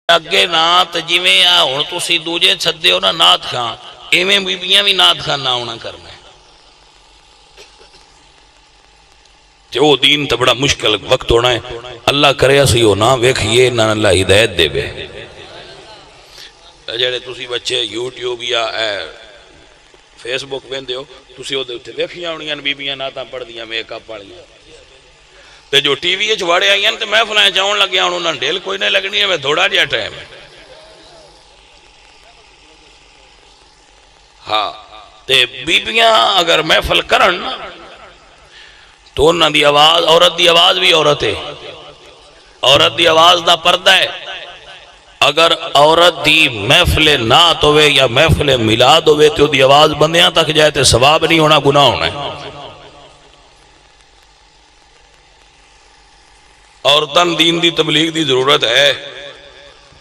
اگے نات جویں آ ہن تسی دوجے چھدے ہو نا نات خان ایویں بیبیاں بھی نات خان نہ ہونا کرنا ہے تے او دین تے بڑا مشکل وقت ہونا ہے اللہ کرے اسی ہو نہ ویکھیے نہ اللہ ہدایت دے بے جڑے تسی بچے یوٹیوب یا فیس بک ویندے ہو تسی او دے اوتے ویکھیاں ہونیاں بیبیاں ناتاں پڑھدیاں میک اپ والیاں تے جو ٹی وی وچ وڑے آئیاں تے محفلاں چاون لگیا ہن انہاں ڈھیل کوئی نہیں لگنی ہے تھوڑا جہا ٹائم ہے ہاں تے بیبیاں اگر محفل کرن تو انہاں دی آواز عورت دی آواز بھی عورت ہے عورت دی آواز دا پردہ ہے اگر عورت دی محفل نعت ہوئے یا محفل میلاد ہوئے تو دی آواز بندیاں تک جائے تے ثواب نہیں ہونا گناہ ہونا ہے عورتاں دین دی تبلیغ دی ضرورت ہے